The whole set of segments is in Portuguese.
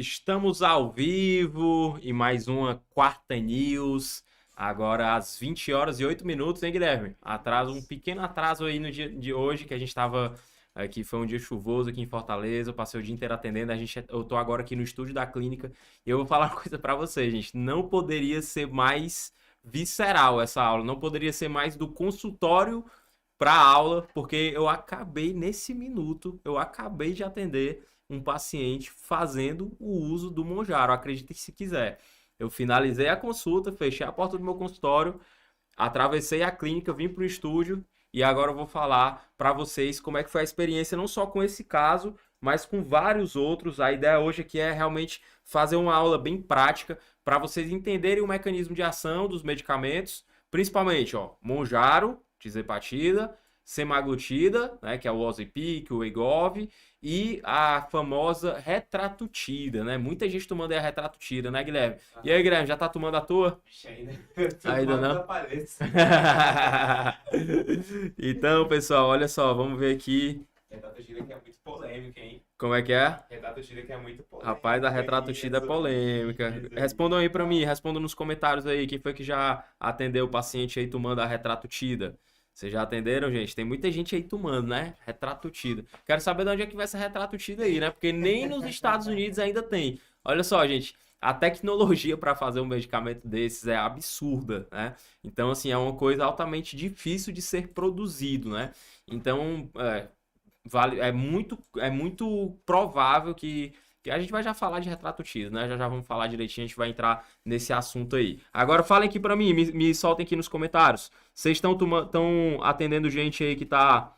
Estamos ao vivo e mais uma Quarta News, agora às 20 horas e 8 minutos, hein, Guilherme? Um pequeno atraso aí no dia de hoje, que a gente estava aqui, foi um dia chuvoso aqui em Fortaleza, eu passei o dia inteiro atendendo, eu tô agora aqui no estúdio da clínica e eu vou falar uma coisa para vocês, gente, não poderia ser mais visceral essa aula, não poderia ser mais do consultório para aula, porque eu acabei nesse minuto, eu acabei de atender um paciente fazendo o uso do Monjaro, acredite se quiser. Eu finalizei a consulta, fechei a porta do meu consultório, atravessei a clínica, vim para o estúdio e agora eu vou falar para vocês como é que foi a experiência, não só com esse caso, mas com vários outros. A ideia hoje aqui é realmente fazer uma aula bem prática para vocês entenderem o mecanismo de ação dos medicamentos, principalmente, ó, Monjaro, tizepatida, semaglutida, né, que é o Ozempic, o Wegovy, e a famosa retratutida, né? Muita gente tomando a retratutida, né, Guilherme? E aí, Guilherme, já tá tomando a tua? Ainda não? Então, pessoal, olha só, vamos ver aqui. Retratutida que é muito polêmica, hein? Como é que é? Retratutida que é muito polêmica. Rapaz, a retratutida é polêmica. Respondam aí pra mim, respondam nos comentários aí, quem foi que já atendeu o paciente aí tomando a retratutida? Vocês já atenderam, gente? Tem muita gente aí tomando, né? Retratutida. Quero saber de onde é que vai essa retratutida aí, né? Porque nem nos Estados Unidos ainda tem. Olha só, gente. A tecnologia para fazer um medicamento desses é absurda, né? Então, assim, é uma coisa altamente difícil de ser produzido, né? Então, é muito provável que a gente vai já falar de retratutida, né? Já vamos falar direitinho, a gente vai entrar nesse assunto aí. Agora falem aqui pra mim, me soltem aqui nos comentários. Vocês estão atendendo gente aí que tá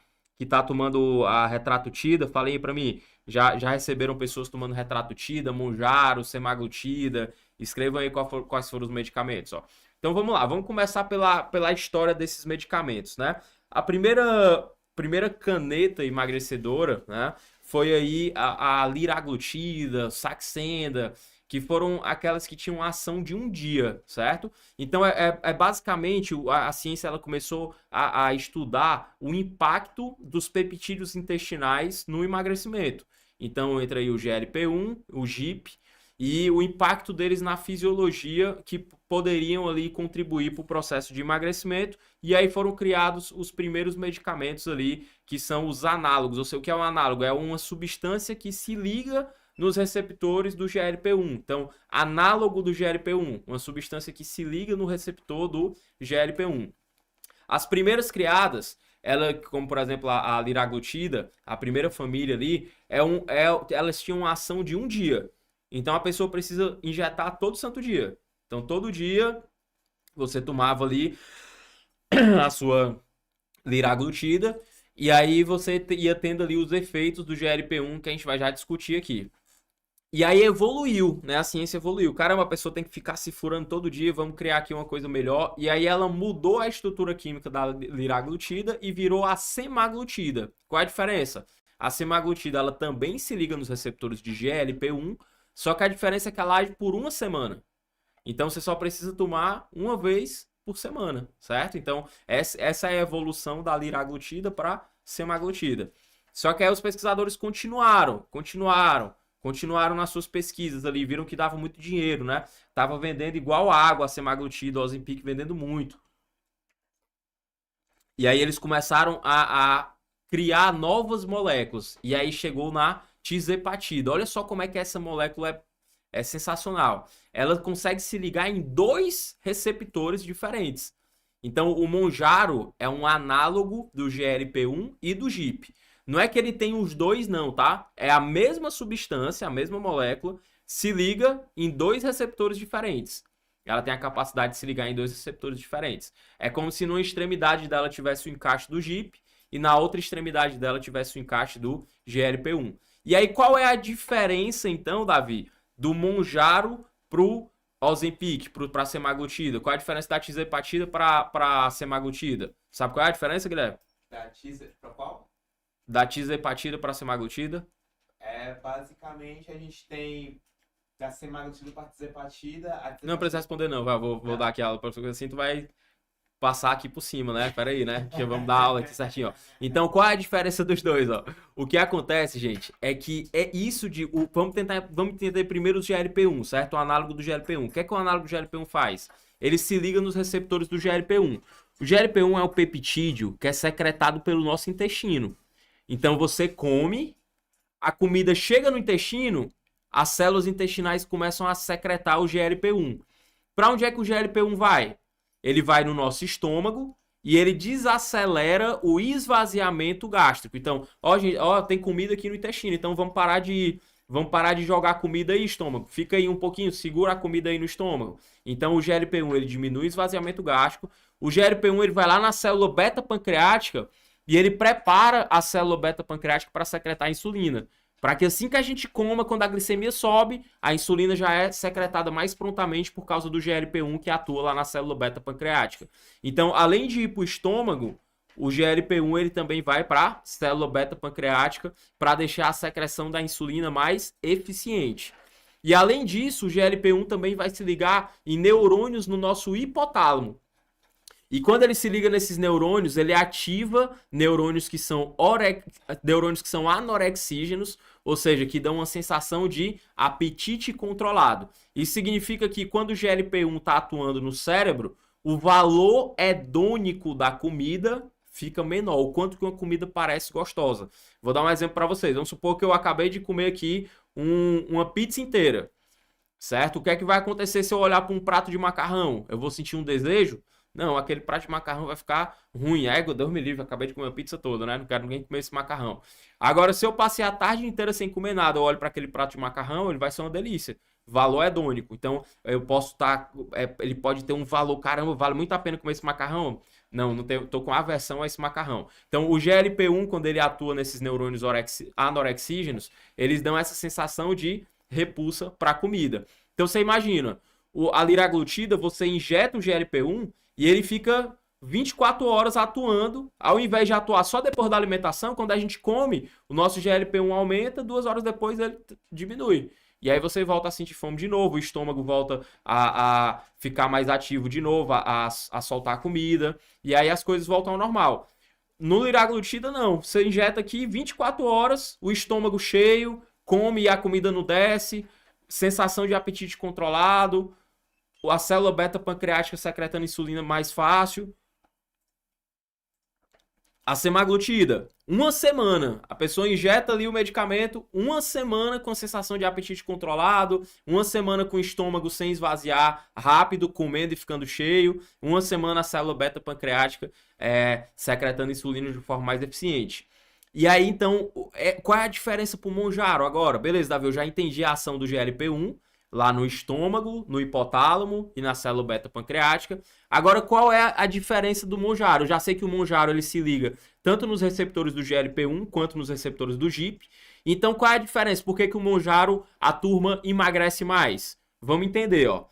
tomando a retratutida? Falem aí pra mim. Já receberam pessoas tomando retratutida, Monjaro, semaglutida? Escrevam aí quais foram os medicamentos, ó. Então vamos lá, vamos começar pela história desses medicamentos, né? A primeira caneta emagrecedora, né, foi aí a liraglutida, Saxenda, que foram aquelas que tinham ação de um dia, certo? Então é basicamente a ciência ela começou a estudar o impacto dos peptídeos intestinais no emagrecimento. Então entra aí o GLP-1, o GIP e o impacto deles na fisiologia que poderiam ali contribuir para o processo de emagrecimento, e aí foram criados os primeiros medicamentos ali, que são os análogos. Ou seja, o que é um análogo? É uma substância que se liga nos receptores do GLP-1. Então, análogo do GLP-1, uma substância que se liga no receptor do GLP-1. As primeiras criadas, como por exemplo a liraglutida, a primeira família ali, elas tinham uma ação de um dia. Então a pessoa precisa injetar todo santo dia. Então todo dia você tomava ali a sua liraglutida e aí você ia tendo ali os efeitos do GLP-1 que a gente vai já discutir aqui. E aí evoluiu, né? A ciência evoluiu. Caramba, a pessoa tem que ficar se furando todo dia, vamos criar aqui uma coisa melhor. E aí ela mudou a estrutura química da liraglutida e virou a semaglutida. Qual é a diferença? A semaglutida ela também se liga nos receptores de GLP-1, só que a diferença é que ela age por uma semana. Então você só precisa tomar uma vez por semana, certo? Então essa é a evolução da liraglutida para semaglutida. Só que aí os pesquisadores continuaram nas suas pesquisas ali, viram que dava muito dinheiro, né? Tava vendendo igual água a semaglutida, o Ozempic vendendo muito. E aí eles começaram a criar novas moléculas. E aí chegou na tizepatida. Olha só como é que essa molécula é sensacional. Ela consegue se ligar em dois receptores diferentes. Então o Monjaro é um análogo do GLP-1 e do GIP. Não é que ele tem os dois não, tá? É a mesma substância, a mesma molécula, se liga em dois receptores diferentes. Ela tem a capacidade de se ligar em dois receptores diferentes. É como se numa extremidade dela tivesse o encaixe do GIP e na outra extremidade dela tivesse o encaixe do GLP-1. E aí qual é a diferença então, Davi, do Monjaro pro Ozempic, pra semaglutida? Qual é a diferença da tizepatida pra semaglutida? Sabe qual é a diferença, Guilherme? Da tiza pra qual? Da tizepatida pra semaglutida? Basicamente a gente tem da semaglutida para tizepatida. Não precisa responder não, vou dar aqui a aula pra você, assim tu vai passar aqui por cima, né? Pera aí, né? Vamos dar aula aqui certinho, ó. Então, qual é a diferença dos dois, ó? O que acontece, gente, é que é isso de... vamos entender primeiro o GLP-1, certo? O análogo do GLP-1. O que é que o análogo do GLP-1 faz? Ele se liga nos receptores do GLP-1. O GLP-1 é o peptídeo que é secretado pelo nosso intestino. Então, você come, a comida chega no intestino, as células intestinais começam a secretar o GLP-1. Para onde é que o GLP-1 vai? Ele vai no nosso estômago e ele desacelera o esvaziamento gástrico. Então, ó, gente, ó, tem comida aqui no intestino, então vamos parar de jogar comida aí, estômago. Fica aí um pouquinho, segura a comida aí no estômago. Então, o GLP-1 ele diminui o esvaziamento gástrico. O GLP-1 ele vai lá na célula beta-pancreática e ele prepara a célula beta-pancreática para secretar a insulina. Para que assim que a gente coma, quando a glicemia sobe, a insulina já é secretada mais prontamente por causa do GLP-1 que atua lá na célula beta-pancreática. Então, além de ir para o estômago, o GLP-1 ele também vai para a célula beta-pancreática para deixar a secreção da insulina mais eficiente. E além disso, o GLP-1 também vai se ligar em neurônios no nosso hipotálamo. E quando ele se liga nesses neurônios, ele ativa neurônios que são anorexígenos, ou seja, que dão uma sensação de apetite controlado. Isso significa que quando o GLP-1 está atuando no cérebro, o valor hedônico da comida fica menor, o quanto que uma comida parece gostosa. Vou dar um exemplo para vocês. Vamos supor que eu acabei de comer aqui uma pizza inteira, certo? O que é que vai acontecer se eu olhar para um prato de macarrão? Eu vou sentir um desejo? Não, aquele prato de macarrão vai ficar ruim. Deus me livre, acabei de comer a pizza toda, né? Não quero ninguém comer esse macarrão. Agora, se eu passei a tarde inteira sem comer nada, eu olho para aquele prato de macarrão, ele vai ser uma delícia. Valor hedônico. Então, eu posso estar... ele pode ter um valor, caramba, vale muito a pena comer esse macarrão? Não tenho, tô com aversão a esse macarrão. Então, o GLP-1, quando ele atua nesses neurônios anorexígenos, eles dão essa sensação de repulsa para a comida. Então, você imagina, a liraglutida, você injeta o GLP-1 e ele fica 24 horas atuando, ao invés de atuar só depois da alimentação, quando a gente come, o nosso GLP-1 aumenta, 2 horas depois ele diminui. E aí você volta a sentir fome de novo, o estômago volta a ficar mais ativo de novo, a soltar a comida, e aí as coisas voltam ao normal. No liraglutida, não. Você injeta aqui 24 horas, o estômago cheio, come e a comida não desce, sensação de apetite controlado, a célula beta-pancreática secretando insulina mais fácil. A semaglutida, 1 semana. A pessoa injeta ali o medicamento, 1 semana com sensação de apetite controlado, 1 semana com o estômago sem esvaziar, rápido, comendo e ficando cheio, 1 semana a célula beta-pancreática secretando insulina de forma mais eficiente. E aí, então, qual é a diferença para o Mounjaro agora? Beleza, Davi, eu já entendi a ação do GLP-1, lá no estômago, no hipotálamo e na célula beta-pancreática. Agora, qual é a diferença do Mounjaro? Eu já sei que o Mounjaro ele se liga tanto nos receptores do GLP-1 quanto nos receptores do GIP. Então, qual é a diferença? Por que o Mounjaro, a turma emagrece mais? Vamos entender, ó.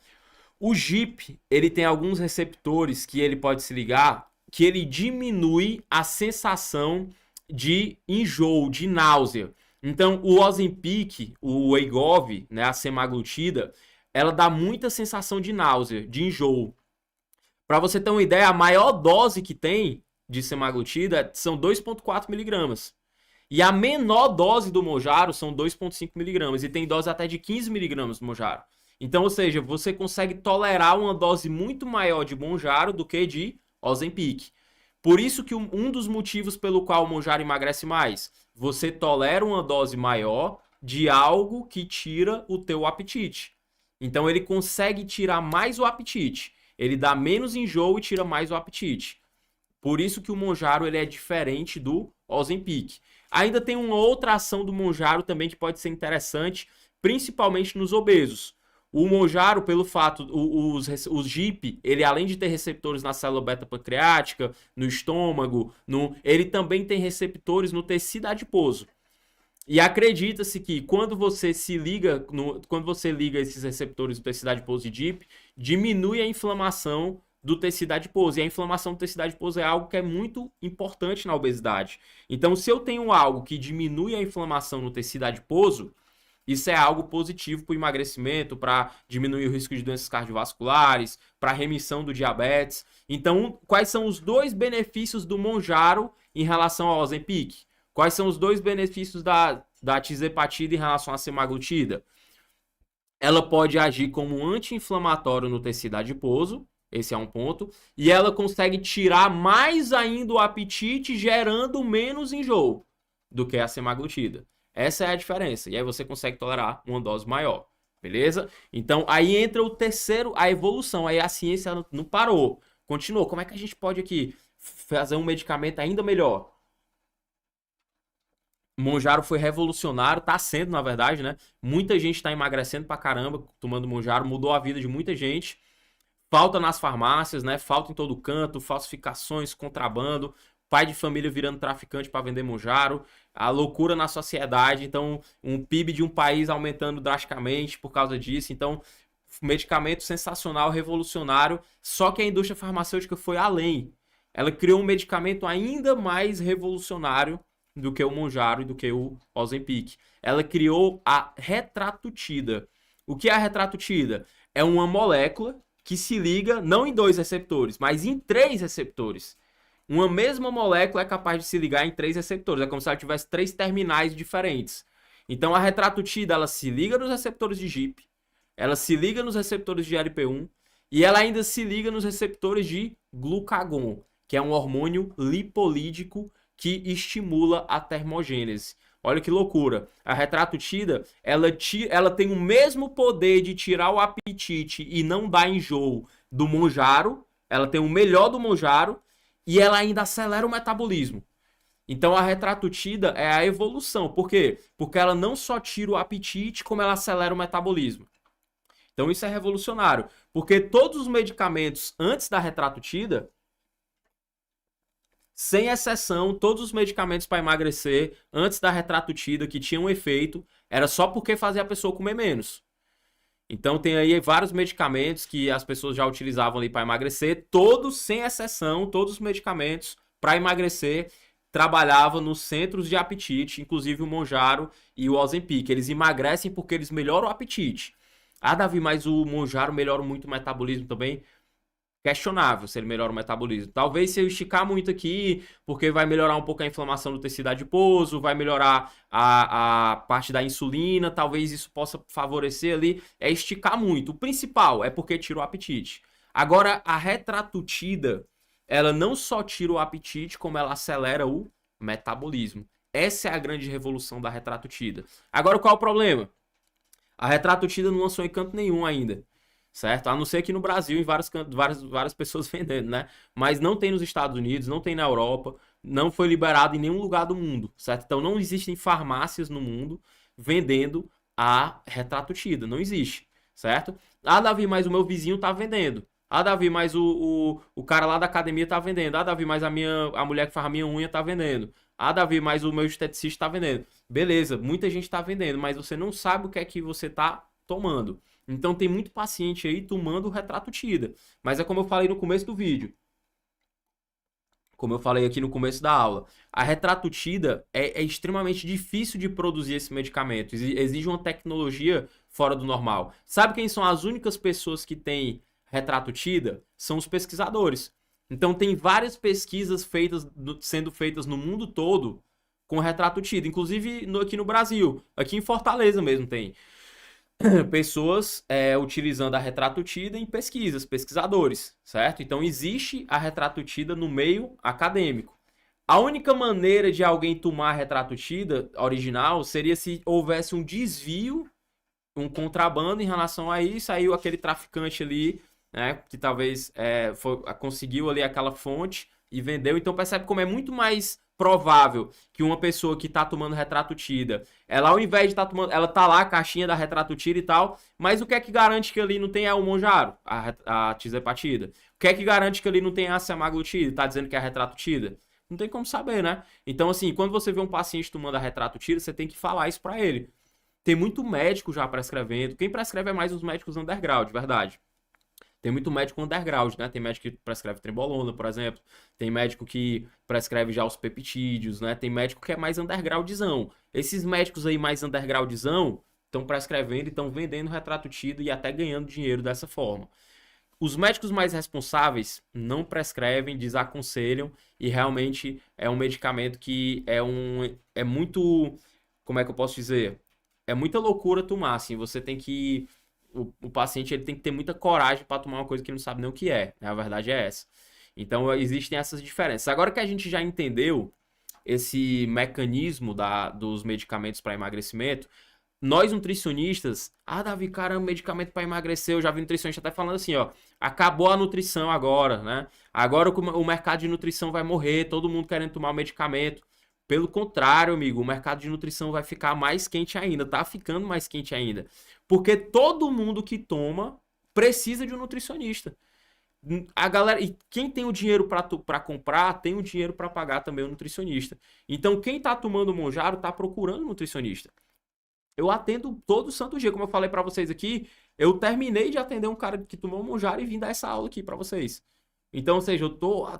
O GIP, ele tem alguns receptores que ele pode se ligar, que ele diminui a sensação de enjoo, de náusea. Então, o Ozempic, o Wegovy, né, a semaglutida, ela dá muita sensação de náusea, de enjoo. Para você ter uma ideia, a maior dose que tem de semaglutida são 2,4 miligramas. E a menor dose do Mounjaro são 2,5 miligramas. E tem dose até de 15 miligramas do Mounjaro. Então, ou seja, você consegue tolerar uma dose muito maior de Mounjaro do que de Ozempic. Por isso que um dos motivos pelo qual o Mounjaro emagrece mais, você tolera uma dose maior de algo que tira o teu apetite. Então ele consegue tirar mais o apetite. Ele dá menos enjoo e tira mais o apetite. Por isso que o Mounjaro ele é diferente do Ozempic. Ainda tem uma outra ação do Mounjaro também que pode ser interessante, principalmente nos obesos. O Mounjaro, pelo fato, os GIP, ele além de ter receptores na célula beta-pancreática, no estômago, ele também tem receptores no tecido adiposo. E acredita-se que quando você liga esses receptores do tecido adiposo e GIP, diminui a inflamação do tecido adiposo. E a inflamação do tecido adiposo é algo que é muito importante na obesidade. Então, se eu tenho algo que diminui a inflamação no tecido adiposo, Isso é algo positivo para o emagrecimento, para diminuir o risco de doenças cardiovasculares, para remissão do diabetes. Então, quais são os dois benefícios do Mounjaro em relação ao Ozempic? Quais são os dois benefícios da tizepatida em relação à semaglutida? Ela pode agir como um anti-inflamatório no tecido adiposo, esse é um ponto, e ela consegue tirar mais ainda o apetite, gerando menos enjoo do que a semaglutida. Essa é a diferença. E aí você consegue tolerar uma dose maior. Beleza? Então aí entra o terceiro, a evolução. Aí a ciência não parou. Continuou. Como é que a gente pode aqui fazer um medicamento ainda melhor? Mounjaro foi revolucionário, tá sendo, na verdade, né? Muita gente tá emagrecendo pra caramba tomando Mounjaro, mudou a vida de muita gente. Falta nas farmácias, né? Falta em todo canto, falsificações, contrabando, pai de família virando traficante para vender Mounjaro, a loucura na sociedade, então um PIB de um país aumentando drasticamente por causa disso. Então, medicamento sensacional, revolucionário, só que a indústria farmacêutica foi além. Ela criou um medicamento ainda mais revolucionário do que o Mounjaro e do que o Ozempic. Ela criou a retratutida. O que é a retratutida? É uma molécula que se liga não em 2 receptores, mas em 3 receptores. Uma mesma molécula é capaz de se ligar em 3 receptores. É como se ela tivesse 3 terminais diferentes. Então a retratutida, ela se liga nos receptores de GIP, ela se liga nos receptores de LP1 e ela ainda se liga nos receptores de glucagon, que é um hormônio lipolídico que estimula a termogênese. Olha que loucura. A retratutida, ela tem o mesmo poder de tirar o apetite e não dar enjoo do Mounjaro. Ela tem o melhor do Mounjaro e ela ainda acelera o metabolismo. Então a retratutida é a evolução. Por quê? Porque ela não só tira o apetite, como ela acelera o metabolismo. Então isso é revolucionário. Porque todos os medicamentos antes da retratutida, sem exceção, todos os medicamentos para emagrecer antes da retratutida que tinham efeito, era só porque fazia a pessoa comer menos. Então tem aí vários medicamentos que as pessoas já utilizavam ali para emagrecer, todos sem exceção, todos os medicamentos para emagrecer trabalhavam nos centros de apetite, inclusive o Mounjaro e o Ozempic. Eles emagrecem porque eles melhoram o apetite. Ah, Davi, mas o Mounjaro melhora muito o metabolismo também. Questionável se ele melhora o metabolismo. Talvez se eu esticar muito aqui, porque vai melhorar um pouco a inflamação do tecido adiposo, vai melhorar a parte da insulina, talvez isso possa favorecer ali, é esticar muito. O principal é porque tira o apetite. Agora, a retratutida, ela não só tira o apetite, como ela acelera o metabolismo. Essa é a grande revolução da retratutida. Agora, qual é o problema? A retratutida não lançou em canto nenhum ainda. Certo? A não ser aqui no Brasil, em várias pessoas vendendo, né? Mas não tem nos Estados Unidos, não tem na Europa, não foi liberado em nenhum lugar do mundo, certo? Então não existem farmácias no mundo vendendo a retratutida, não existe, certo? Ah, Davi, mas o meu vizinho tá vendendo. Ah, Davi, mas o cara lá da academia tá vendendo. Ah, Davi, mas a mulher que faz a minha unha tá vendendo. Ah, Davi, mas o meu esteticista tá vendendo. Beleza, muita gente tá vendendo, mas você não sabe o que é que você tá tomando. Então tem muito paciente aí tomando retratutida. Mas é como eu falei no começo do vídeo. Como eu falei aqui no começo da aula. A retratutida é extremamente difícil de produzir esse medicamento. Exige uma tecnologia fora do normal. Sabe quem são as únicas pessoas que têm retratutida? São os pesquisadores. Então tem várias pesquisas sendo feitas no mundo todo com retratutida. Inclusive aqui no Brasil. Aqui em Fortaleza mesmo tem. Pessoas utilizando a retratutida em pesquisadores, certo? Então existe a retratutida no meio acadêmico. A única maneira de alguém tomar a retratutida original seria se houvesse um desvio, um contrabando em relação a isso, aí aquele traficante ali, né, que talvez conseguiu ali aquela fonte e vendeu. Então percebe como é muito mais provável que uma pessoa que tá tomando retratutida, ela ao invés de estar tomando, ela tá lá a caixinha da retratutida e tal, mas o que é que garante que ali não tem o Mounjaro, a tizepatida? O que é que garante que ali não tem a semaglutida? Tá dizendo que é a retratutida? Não tem como saber, né? Então assim, quando você vê um paciente tomando a retratutida, você tem que falar isso pra ele. Tem muito médico já prescrevendo, quem prescreve é mais os médicos underground, verdade. Tem muito médico underground, né? Tem médico que prescreve trembolona, por exemplo. Tem médico que prescreve já os peptídeos, né? Tem médico que é mais undergroundzão. Esses médicos aí mais undergroundzão estão prescrevendo e estão vendendo retrato tida e até ganhando dinheiro dessa forma. Os médicos mais responsáveis não prescrevem, desaconselham e realmente é um medicamento que é muito, como é que eu posso dizer? É muita loucura tomar, assim, você tem que o paciente ele tem que ter muita coragem para tomar uma coisa que ele não sabe nem o que é, né? A verdade é essa. Então existem essas diferenças. Agora que a gente já entendeu esse mecanismo dos medicamentos para emagrecimento, nós nutricionistas, Davi, caramba, medicamento para emagrecer, eu já vi nutricionista até falando assim, ó, acabou a nutrição agora, né? Agora o mercado de nutrição vai morrer, todo mundo querendo tomar o medicamento. Pelo contrário, amigo, o mercado de nutrição vai ficar mais quente ainda, tá ficando mais quente ainda. Porque todo mundo que toma precisa de um nutricionista. A galera, e quem tem o dinheiro para comprar, tem o dinheiro para pagar também o nutricionista. Então, quem tá tomando Monjaro tá procurando um nutricionista. Eu atendo todo santo dia, como eu falei para vocês aqui, eu terminei de atender um cara que tomou Monjaro e vim dar essa aula aqui para vocês. Então, ou seja,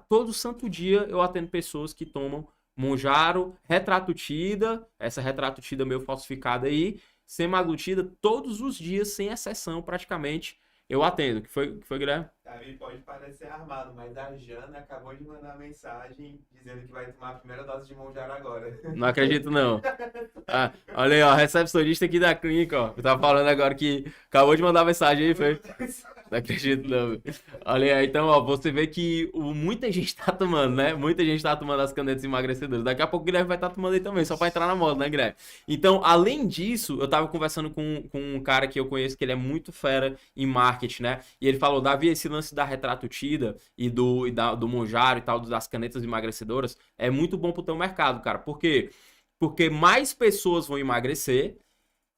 todo santo dia eu atendo pessoas que tomam Monjaro, retratutida, essa retratutida meio falsificada aí, semaglutida, todos os dias, sem exceção, praticamente, eu atendo. Que foi, Guilherme? Davi, pode parecer armado, mas a Jana acabou de mandar mensagem dizendo que vai tomar a primeira dose de Monjaro agora. Não acredito, não. Olha aí, ó, recepcionista aqui da clínica, ó. Eu tava falando agora que acabou de mandar mensagem aí, foi. Não acredito, não. Olha aí, então, ó, você vê que muita gente tá tomando, né? Muita gente tá tomando as canetas emagrecedoras. Daqui a pouco o Guilherme vai estar tomando aí também, só pra entrar na moda, né, Guilherme? Então, além disso, eu tava conversando com um cara que eu conheço, que ele é muito fera em marketing, né? E ele falou, Davi, esse lance da retratutida e do Monjaro e tal, das canetas emagrecedoras, é muito bom pro teu mercado, cara. Por quê? Porque mais pessoas vão emagrecer.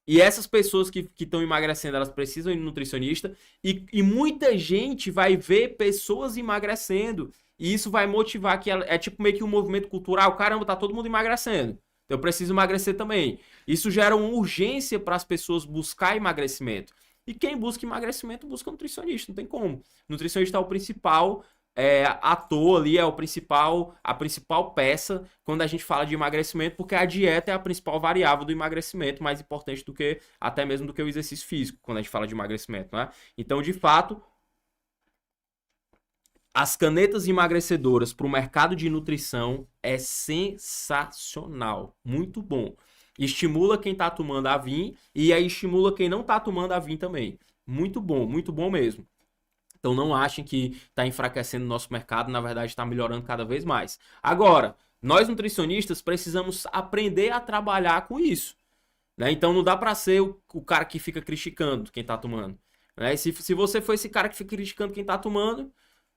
E essas pessoas que estão emagrecendo, elas precisam ir no nutricionista. E muita gente vai ver pessoas emagrecendo. E isso vai motivar que é tipo meio que um movimento cultural. Caramba, tá todo mundo emagrecendo. Então eu preciso emagrecer também. Isso gera uma urgência para as pessoas buscar emagrecimento. E quem busca emagrecimento busca nutricionista. Não tem como. Nutricionista é o principal ator ali, é a principal peça quando a gente fala de emagrecimento, porque a dieta é a principal variável do emagrecimento, mais importante do que até mesmo do que o exercício físico, quando a gente fala de emagrecimento, né? Então, de fato, as canetas emagrecedoras para o mercado de nutrição é sensacional, muito bom. Estimula quem está tomando a vir e aí estimula quem não está tomando a vir também. Muito bom mesmo. Então não achem que está enfraquecendo o nosso mercado, na verdade está melhorando cada vez mais. Agora, nós nutricionistas precisamos aprender a trabalhar com isso, né? Então não dá para ser o cara que fica criticando quem está tomando, né? E se você for esse cara que fica criticando quem está tomando,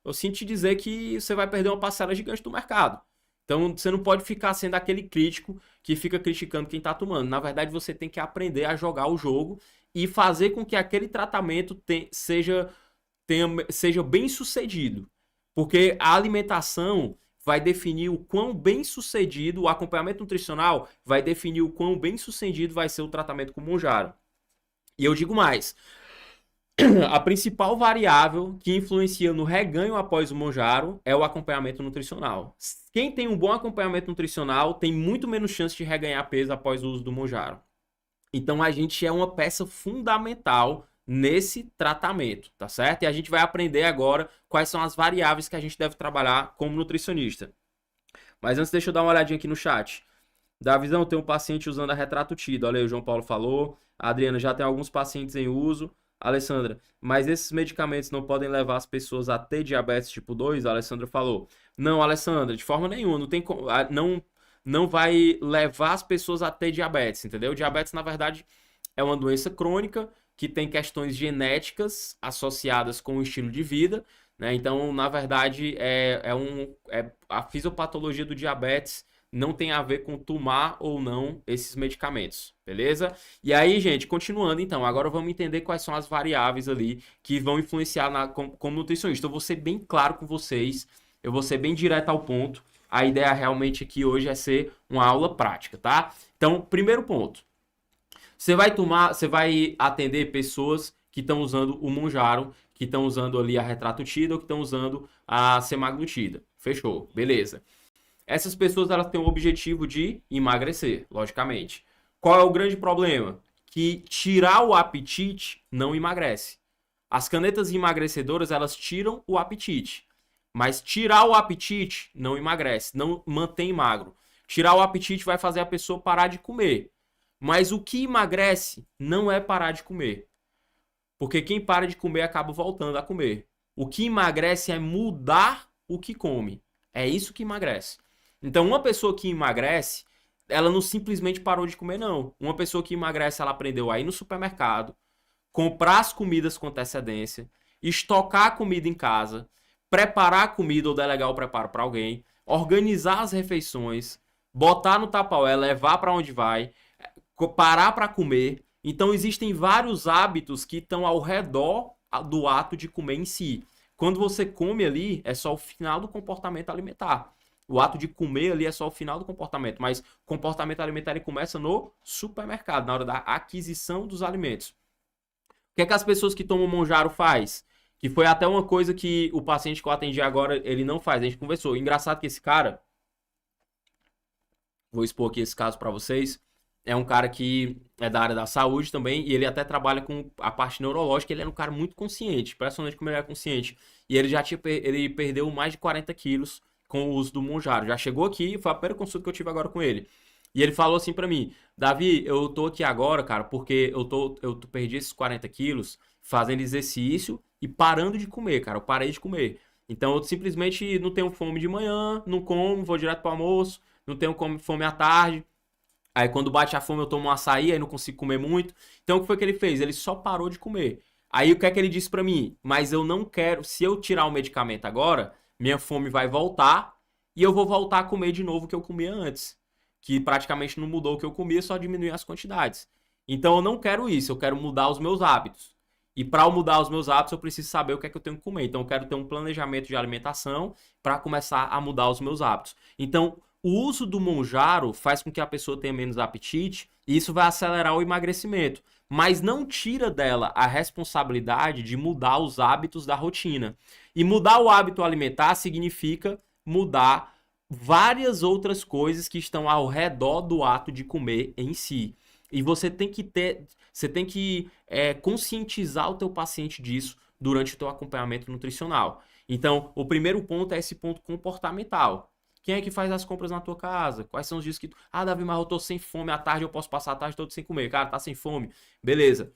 eu sinto te dizer que você vai perder uma parcela gigante do mercado. Então você não pode ficar sendo aquele crítico que fica criticando quem está tomando. Na verdade você tem que aprender a jogar o jogo e fazer com que aquele tratamento seja bem sucedido, porque a alimentação vai definir o quão bem sucedido, o acompanhamento nutricional vai definir o quão bem sucedido vai ser o tratamento com o Monjaro. E eu digo mais, a principal variável que influencia no reganho após o Monjaro é o acompanhamento nutricional. Quem tem um bom acompanhamento nutricional tem muito menos chance de reganhar peso após o uso do Monjaro. Então a gente é uma peça fundamental nesse tratamento, tá certo? E a gente vai aprender agora quais são as variáveis que a gente deve trabalhar como nutricionista. Mas antes, deixa eu dar uma olhadinha aqui no chat. Davizão, tem um paciente usando a retratutida. Olha aí, o João Paulo falou. A Adriana, já tem alguns pacientes em uso. Alessandra, mas esses medicamentos não podem levar as pessoas a ter diabetes tipo 2? A Alessandra falou. Não, Alessandra, de forma nenhuma. Não vai levar as pessoas a ter diabetes, entendeu? Diabetes, na verdade, é uma doença crônica que tem questões genéticas associadas com o estilo de vida, né? Então, na verdade, a fisiopatologia do diabetes não tem a ver com tomar ou não esses medicamentos, beleza? E aí, gente, continuando então, agora vamos entender quais são as variáveis ali que vão influenciar como nutricionista. Eu vou ser bem claro com vocês, eu vou ser bem direto ao ponto. A ideia realmente aqui hoje é ser uma aula prática, tá? Então, primeiro ponto. Você vai atender pessoas que estão usando o Monjaro, que estão usando ali a retratutida ou que estão usando a semaglutida. Fechou, beleza. Essas pessoas elas têm o objetivo de emagrecer, logicamente. Qual é o grande problema? que tirar o apetite não emagrece. As canetas emagrecedoras, elas tiram o apetite. Mas tirar o apetite não emagrece, não mantém magro. Tirar o apetite vai fazer a pessoa parar de comer. Mas o que emagrece não é parar de comer. Porque quem para de comer acaba voltando a comer. O que emagrece é mudar o que come. É isso que emagrece. Então, uma pessoa que emagrece, ela não simplesmente parou de comer, não. Uma pessoa que emagrece, ela aprendeu a ir no supermercado, comprar as comidas com antecedência, estocar a comida em casa, preparar a comida ou delegar o preparo para alguém, organizar as refeições, botar no Tupperware, levar para onde vai, parar para comer. Então existem vários hábitos que estão ao redor do ato de comer em si. Quando você come ali, é só o final do comportamento alimentar. O ato de comer ali é só o final do comportamento, mas o comportamento alimentar ele começa no supermercado, na hora da aquisição dos alimentos. O que é que as pessoas que tomam Monjaro faz? Que foi até uma coisa que o paciente que eu atendi agora, ele não faz. A gente conversou. Engraçado que esse cara, vou expor aqui esse caso para vocês, é um cara que é da área da saúde também, e ele até trabalha com a parte neurológica. Ele era um cara muito consciente, impressionante como ele era consciente. E ele já ele perdeu mais de 40 quilos com o uso do Monjaro. Já chegou aqui, foi a primeira consulta que eu tive agora com ele. E ele falou assim pra mim: Davi, eu tô aqui agora, cara, porque eu perdi esses 40 quilos fazendo exercício e parando de comer, cara. Eu parei de comer. Então eu simplesmente não tenho fome de manhã, não como, vou direto pro almoço, não tenho fome à tarde. Aí quando bate a fome eu tomo um açaí, aí não consigo comer muito. Então o que foi que ele fez? Ele só parou de comer. Aí o que é que ele disse pra mim? Mas eu não quero, se eu tirar o medicamento agora, minha fome vai voltar e eu vou voltar a comer de novo o que eu comia antes. Que praticamente não mudou o que eu comia, só diminuiu as quantidades. Então eu não quero isso, eu quero mudar os meus hábitos. E para eu mudar os meus hábitos, eu preciso saber o que é que eu tenho que comer. Então eu quero ter um planejamento de alimentação para começar a mudar os meus hábitos. Então, o uso do Monjaro faz com que a pessoa tenha menos apetite e isso vai acelerar o emagrecimento, mas não tira dela a responsabilidade de mudar os hábitos da rotina. E mudar o hábito alimentar significa mudar várias outras coisas que estão ao redor do ato de comer em si. E você tem que conscientizar o teu paciente disso durante o teu acompanhamento nutricional. Então, o primeiro ponto é esse ponto comportamental. Quem é que faz as compras na tua casa? Quais são os dias que tu... Ah, Davi, mas eu tô sem fome à tarde, eu posso passar a tarde toda sem comer. Cara, tá sem fome. Beleza.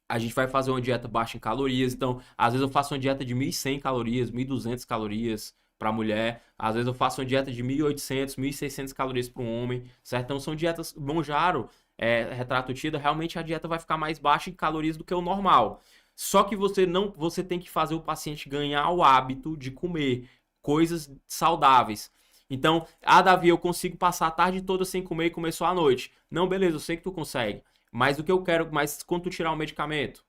A gente vai fazer uma dieta baixa em calorias. Então, às vezes eu faço uma dieta de 1.100 calorias, 1.200 calorias para mulher. Às vezes eu faço uma dieta de 1.800, 1.600 calorias para um homem, certo? Então, são dietas Monjaro, retrato tida, realmente a dieta vai ficar mais baixa em calorias do que o normal. Só que você tem que fazer o paciente ganhar o hábito de comer coisas saudáveis. Então, Davi, eu consigo passar a tarde toda sem comer e comer só à noite. Não, beleza, eu sei que tu consegue. Mas o que eu quero, mas quando tu tirar o medicamento,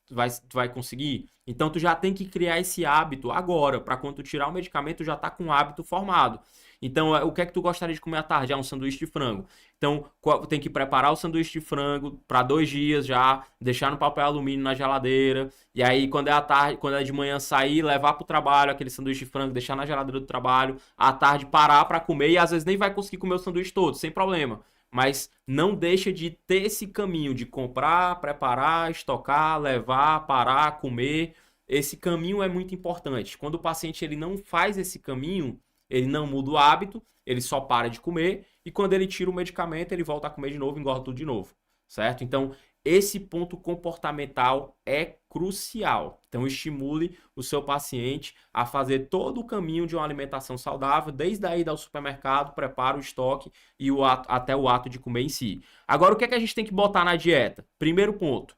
tu vai conseguir? Então, tu já tem que criar esse hábito agora, para quando tu tirar o medicamento, tu já tá com um hábito formado. Então, o que é que tu gostaria de comer à tarde? Um sanduíche de frango. Então, tem que preparar o sanduíche de frango para 2 dias já, deixar no papel alumínio na geladeira. E aí, quando é à tarde, quando é de manhã, sair, levar pro trabalho aquele sanduíche de frango, deixar na geladeira do trabalho. À tarde, parar para comer e às vezes nem vai conseguir comer o sanduíche todo, sem problema. Mas não deixa de ter esse caminho de comprar, preparar, estocar, levar, parar, comer. Esse caminho é muito importante. Quando o paciente ele não faz esse caminho, ele não muda o hábito, ele só para de comer e quando ele tira o medicamento, ele volta a comer de novo, engorda tudo de novo, certo? Então, esse ponto comportamental é crucial. Então, estimule o seu paciente a fazer todo o caminho de uma alimentação saudável, desde a ida ao supermercado, prepara o estoque e até o ato de comer em si. Agora, o que é que a gente tem que botar na dieta? Primeiro ponto,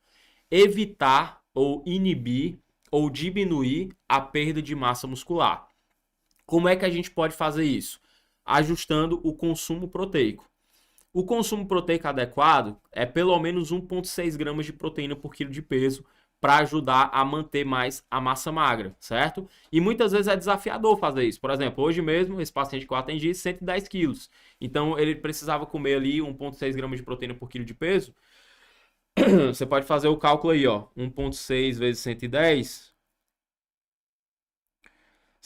evitar ou inibir ou diminuir a perda de massa muscular. Como é que a gente pode fazer isso? Ajustando o consumo proteico. O consumo proteico adequado é pelo menos 1,6 gramas de proteína por quilo de peso para ajudar a manter mais a massa magra, certo? E muitas vezes é desafiador fazer isso. Por exemplo, hoje mesmo, esse paciente que eu atendi, 110 quilos. Então, ele precisava comer ali 1,6 gramas de proteína por quilo de peso. Você pode fazer o cálculo aí, ó. 1,6 vezes 110...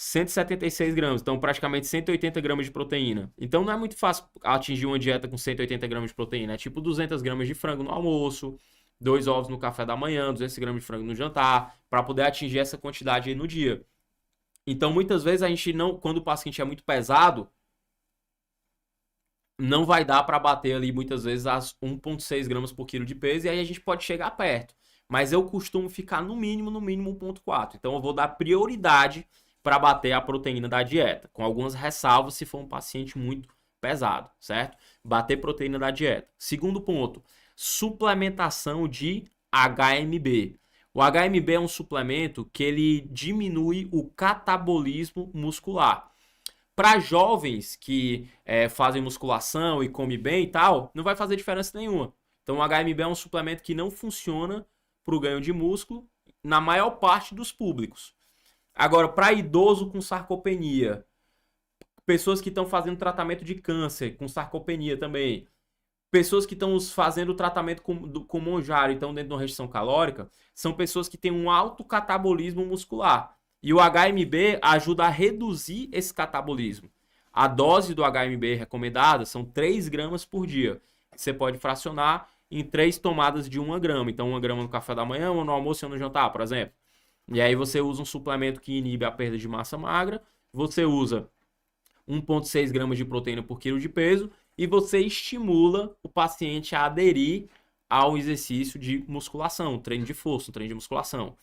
176 gramas, então praticamente 180 gramas de proteína. Então não é muito fácil atingir uma dieta com 180 gramas de proteína, é tipo 200 gramas de frango no almoço, 2 ovos no café da manhã, 200 gramas de frango no jantar, para poder atingir essa quantidade aí no dia. Então muitas vezes a gente não, quando o paciente é muito pesado, não vai dar para bater ali muitas vezes as 1,6 gramas por quilo de peso, e aí a gente pode chegar perto. Mas eu costumo ficar no mínimo 1,4. Então eu vou dar prioridade para bater a proteína da dieta, com algumas ressalvas se for um paciente muito pesado, certo? Bater proteína da dieta. Segundo ponto, suplementação de HMB. O HMB é um suplemento que ele diminui o catabolismo muscular. Para jovens que fazem musculação e comem bem e tal, não vai fazer diferença nenhuma. Então o HMB é um suplemento que não funciona para o ganho de músculo na maior parte dos públicos. Agora, para idoso com sarcopenia, pessoas que estão fazendo tratamento de câncer com sarcopenia também, pessoas que estão fazendo tratamento com Mounjaro e estão dentro de uma restrição calórica, são pessoas que têm um alto catabolismo muscular. E o HMB ajuda a reduzir esse catabolismo. A dose do HMB recomendada são 3 gramas por dia. Você pode fracionar em 3 tomadas de 1 grama. Então, 1 grama no café da manhã, 1 no almoço e 1 no jantar, por exemplo. E aí você usa um suplemento que inibe a perda de massa magra, você usa 1,6 gramas de proteína por quilo de peso e você estimula o paciente a aderir ao exercício de musculação, treino de força, treino de musculação.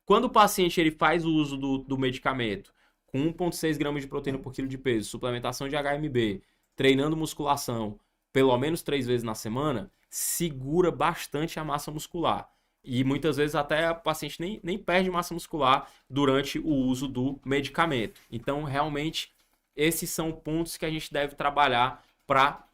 Quando o paciente ele faz o uso do medicamento com 1,6 gramas de proteína por quilo de peso, suplementação de HMB, treinando musculação pelo menos 3 vezes na semana, segura bastante a massa muscular. E muitas vezes até o paciente nem perde massa muscular durante o uso do medicamento. Então, realmente, esses são pontos que a gente deve trabalhar para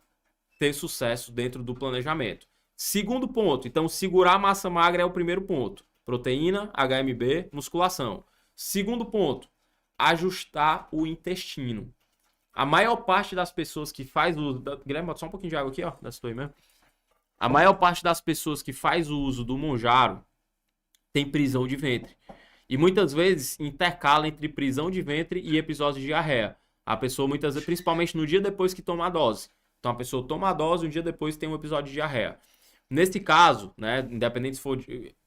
ter sucesso dentro do planejamento. Segundo ponto, então, segurar a massa magra é o primeiro ponto. Proteína, HMB, musculação. Segundo ponto, ajustar o intestino. A maior parte das pessoas que faz o... Guilherme, bota só um pouquinho de água aqui, ó. Dessa aí mesmo. A maior parte das pessoas que faz o uso do Mounjaro tem prisão de ventre. E muitas vezes intercala entre prisão de ventre e episódios de diarreia. A pessoa muitas vezes, principalmente no dia depois que toma a dose. Então a pessoa toma a dose e um dia depois tem um episódio de diarreia. Nesse caso, né, independente se for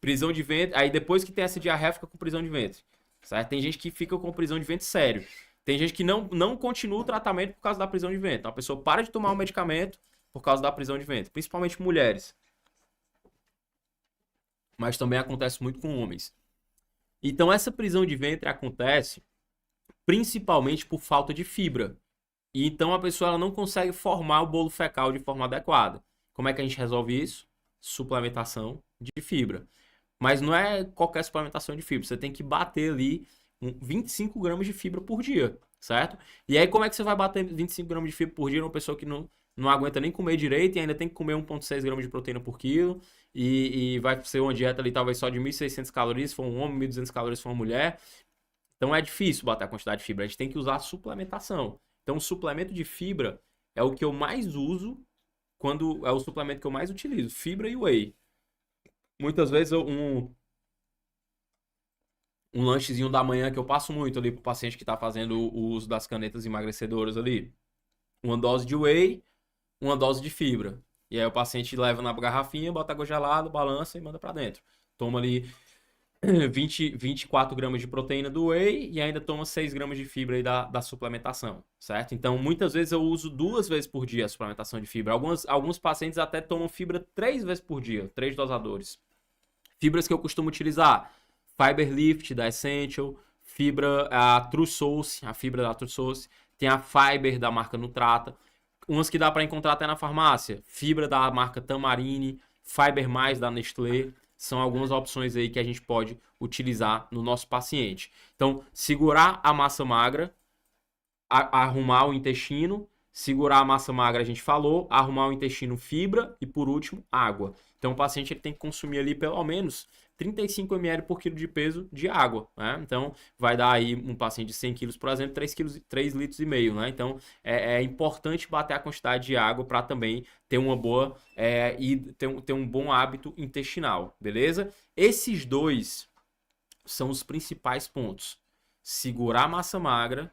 prisão de ventre, aí depois que tem essa diarreia fica com prisão de ventre. Certo? Tem gente que fica com prisão de ventre sério. Tem gente que não continua o tratamento por causa da prisão de ventre. Então a pessoa para de tomar o medicamento por causa da prisão de ventre, principalmente mulheres. Mas também acontece muito com homens. Então essa prisão de ventre acontece principalmente por falta de fibra. E então a pessoa ela não consegue formar o bolo fecal de forma adequada. Como é que a gente resolve isso? Suplementação de fibra. Mas não é qualquer suplementação de fibra. Você tem que bater ali 25 gramas de fibra por dia, certo? E aí como é que você vai bater 25 gramas de fibra por dia numa pessoa que não aguenta nem comer direito e ainda tem que comer 1,6 gramas de proteína por quilo e vai ser uma dieta ali talvez só de 1.600 calorias se for um homem, 1.200 calorias se for uma mulher. Então é difícil bater a quantidade de fibra. A gente tem que usar suplementação. Então o suplemento de fibra é o que eu mais uso quando é o suplemento que eu mais utilizo. Fibra e whey. Muitas vezes um lanchezinho da manhã que eu passo muito ali pro paciente que está fazendo o uso das canetas emagrecedoras ali. Uma dose de whey, uma dose de fibra. E aí o paciente leva na garrafinha, bota água gelada, balança e manda para dentro. Toma ali 24 gramas de proteína do whey e ainda toma 6 gramas de fibra aí da suplementação, certo? Então, muitas vezes eu uso 2 vezes por dia a suplementação de fibra. Alguns pacientes até tomam fibra 3 vezes por dia, 3 dosadores. Fibras que eu costumo utilizar, Fiber Lift da Essential, fibra, a True Source, a fibra da True Source, tem a Fiber da marca Nutrata, umas que dá para encontrar até na farmácia, fibra da marca Tamarine, Fiber Mais da Nestlé, são algumas opções aí que a gente pode utilizar no nosso paciente. Então, segurar a massa magra, arrumar o intestino, segurar a massa magra a gente falou, arrumar o intestino, fibra e por último, água. Então, o paciente ele tem que consumir ali pelo menos 35 ml por quilo de peso de água, né? Então, vai dar aí um paciente de 100 quilos, por exemplo, 3 litros e meio, né? Então, é importante bater a quantidade de água para também ter uma boa e ter um bom hábito intestinal, beleza? Esses dois são os principais pontos. segurar a massa magra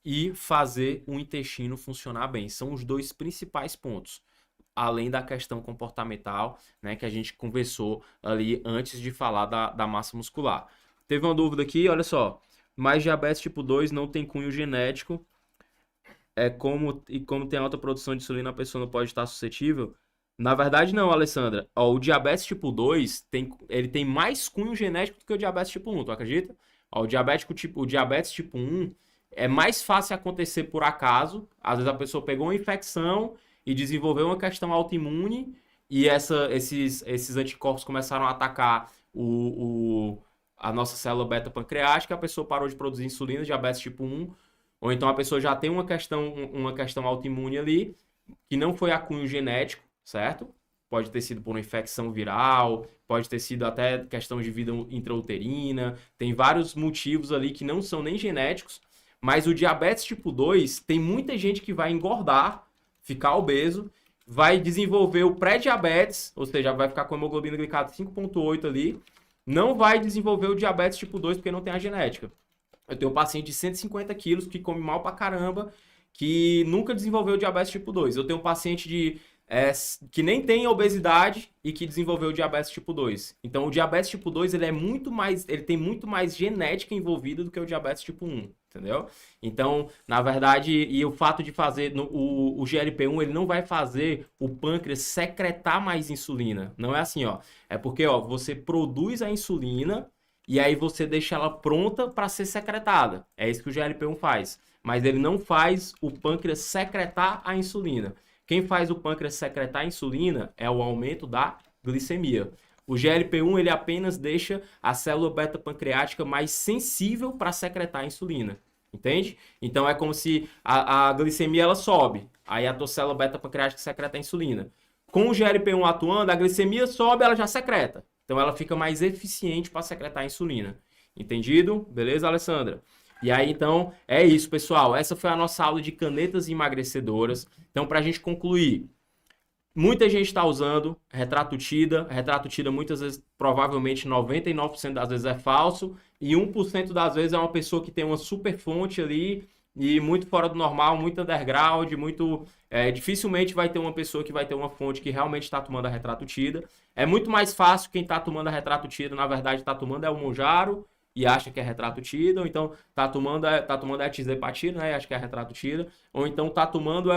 e fazer o intestino funcionar bem. São os dois principais pontos, além da questão comportamental, né, que a gente conversou ali antes de falar da massa muscular. Teve uma dúvida aqui, olha só. Mas diabetes tipo 2 não tem cunho genético. Como tem alta produção de insulina, a pessoa não pode estar suscetível? Na verdade, não, Alessandra. Ó, o diabetes tipo 2 ele tem mais cunho genético do que o diabetes tipo 1, tu acredita? Ó, o diabetes tipo 1 é mais fácil acontecer por acaso. Às vezes a pessoa pegou uma infecção e desenvolveu uma questão autoimune e esses anticorpos começaram a atacar a nossa célula beta-pancreática, a pessoa parou de produzir insulina, diabetes tipo 1, ou então a pessoa já tem uma questão autoimune ali, que não foi a cunho genético, certo? Pode ter sido por uma infecção viral, pode ter sido até questão de vida intrauterina, tem vários motivos ali que não são nem genéticos, mas o diabetes tipo 2, tem muita gente que vai engordar, ficar obeso, vai desenvolver o pré-diabetes, ou seja, vai ficar com a hemoglobina glicada 5,8 ali, não vai desenvolver o diabetes tipo 2 porque não tem a genética. Eu tenho um paciente de 150 quilos que come mal pra caramba, que nunca desenvolveu diabetes tipo 2. Eu tenho um paciente que nem tem obesidade e que desenvolveu diabetes tipo 2. Então, o diabetes tipo 2 ele tem muito mais genética envolvida do que o diabetes tipo 1, entendeu? Então, na verdade, e o fato de fazer o GLP-1, ele não vai fazer o pâncreas secretar mais insulina. Não é assim, ó. É porque, ó, você produz a insulina e aí você deixa ela pronta para ser secretada. É isso que o GLP-1 faz. Mas ele não faz o pâncreas secretar a insulina. Quem faz o pâncreas secretar a insulina é o aumento da glicemia. O GLP-1 ele apenas deixa a célula beta-pancreática mais sensível para secretar a insulina. Entende? Então é como se a glicemia ela sobe. Aí a tua célula beta-pancreática secreta a insulina. Com o GLP-1 atuando, a glicemia sobe, ela já secreta. Então ela fica mais eficiente para secretar a insulina. Entendido? Beleza, Alessandra? E aí, então, é isso, pessoal. Essa foi a nossa aula de canetas emagrecedoras. Então, para a gente concluir, muita gente está usando retrato TIDA. Retrato TIDA, muitas vezes, provavelmente 99% das vezes é falso. E 1% das vezes é uma pessoa que tem uma super fonte ali e muito fora do normal, muito underground, dificilmente vai ter uma pessoa que vai ter uma fonte que realmente está tomando a retrato TIDA. É muito mais fácil quem está tomando a retrato TIDA, na verdade, está tomando o Mounjaro e acha que é retrato TIDA, ou então tá tomando a tirzepatida, né, e acha que é retrato TIDA, ou então tá tomando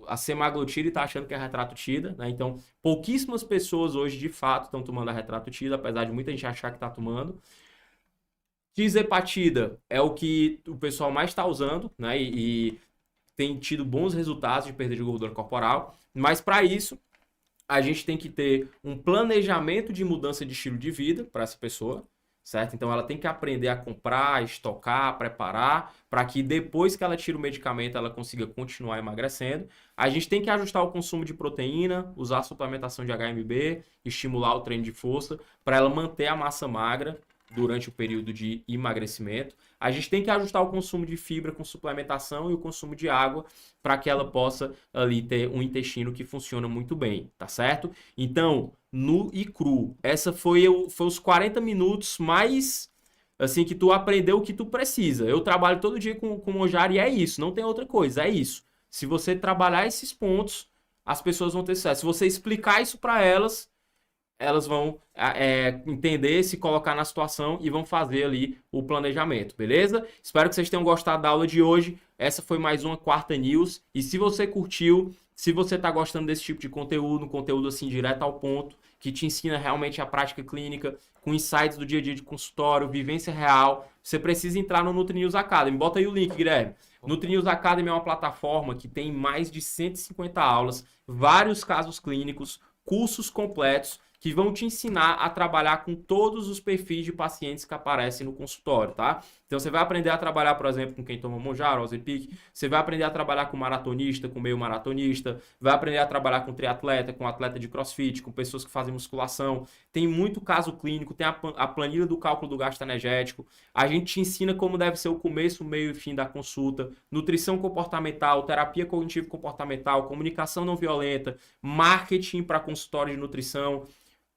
a semaglutida e tá achando que é retrato TIDA, né? Então, pouquíssimas pessoas hoje de fato estão tomando a retrato TIDA, apesar de muita gente achar que tá tomando. Tirzepatida é o que o pessoal mais está usando, né? E tem tido bons resultados de perda de gordura corporal, mas para isso a gente tem que ter um planejamento de mudança de estilo de vida para essa pessoa, certo? Então ela tem que aprender a comprar, estocar, preparar, para que depois que ela tira o medicamento ela consiga continuar emagrecendo. A gente tem que ajustar o consumo de proteína, usar a suplementação de HMB, estimular o treino de força, para ela manter a massa magra durante o período de emagrecimento. A gente tem que ajustar o consumo de fibra com suplementação e o consumo de água para que ela possa ali ter um intestino que funciona muito bem, tá certo? Então, nu e cru, essa foi os 40 minutos mais assim que tu aprendeu o que tu precisa. Eu trabalho todo dia com Mounjaro e é isso, não tem outra coisa, é isso. Se você trabalhar esses pontos, as pessoas vão ter sucesso. Se você explicar isso para elas vão entender, se colocar na situação e vão fazer ali o planejamento, beleza? Espero que vocês tenham gostado da aula de hoje. Essa foi mais uma Quarta News. E se você curtiu, se você está gostando desse tipo de conteúdo, um conteúdo assim direto ao ponto, que te ensina realmente a prática clínica, com insights do dia a dia de consultório, vivência real, você precisa entrar no Nutri News Academy. Bota aí o link, Guilherme. Nutri News Academy é uma plataforma que tem mais de 150 aulas, vários casos clínicos, cursos completos, que vão te ensinar a trabalhar com todos os perfis de pacientes que aparecem no consultório, tá? Então você vai aprender a trabalhar, por exemplo, com quem toma Mounjaro, Ozempic, você vai aprender a trabalhar com maratonista, com meio maratonista, vai aprender a trabalhar com triatleta, com atleta de crossfit, com pessoas que fazem musculação. Tem muito caso clínico, tem a planilha do cálculo do gasto energético. A gente te ensina como deve ser o começo, o meio e fim da consulta, nutrição comportamental, terapia cognitivo-comportamental, comunicação não violenta, marketing para consultório de nutrição.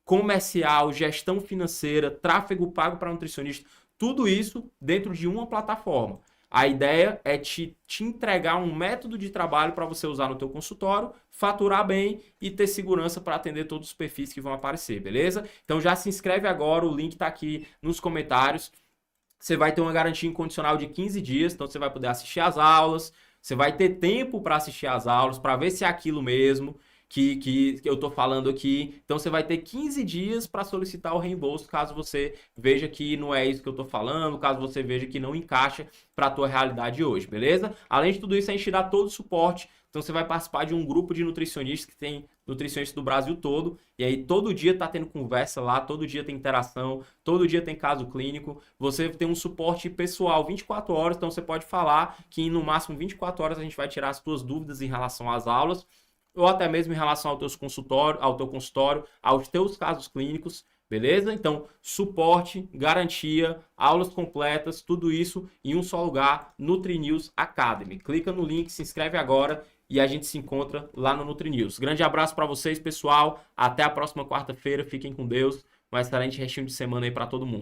comercial, gestão financeira, tráfego pago para nutricionista, tudo isso dentro de uma plataforma. A ideia é te entregar um método de trabalho para você usar no teu consultório, faturar bem e ter segurança para atender todos os perfis que vão aparecer, beleza? Então já se inscreve agora, o link está aqui nos comentários. Você vai ter uma garantia incondicional de 15 dias, então você vai poder assistir às aulas, você vai ter tempo para assistir às aulas, para ver se é aquilo mesmo que eu estou falando aqui. Então você vai ter 15 dias para solicitar o reembolso, caso você veja que não é isso que eu estou falando, caso você veja que não encaixa para a tua realidade hoje, beleza? Além de tudo isso, a gente dá todo o suporte. Então você vai participar de um grupo de nutricionistas que tem nutricionistas do Brasil todo, e aí todo dia tá tendo conversa lá, todo dia tem interação, todo dia tem caso clínico, você tem um suporte pessoal 24 horas, então você pode falar que no máximo 24 horas a gente vai tirar as tuas dúvidas em relação às aulas, ou até mesmo em relação ao teu consultório, aos teus casos clínicos, beleza? Então, suporte, garantia, aulas completas, tudo isso em um só lugar, NutriNews Academy. Clica no link, se inscreve agora e a gente se encontra lá no NutriNews. Grande abraço para vocês, pessoal. Até a próxima quarta-feira. Fiquem com Deus. Um excelente restinho de semana aí para todo mundo.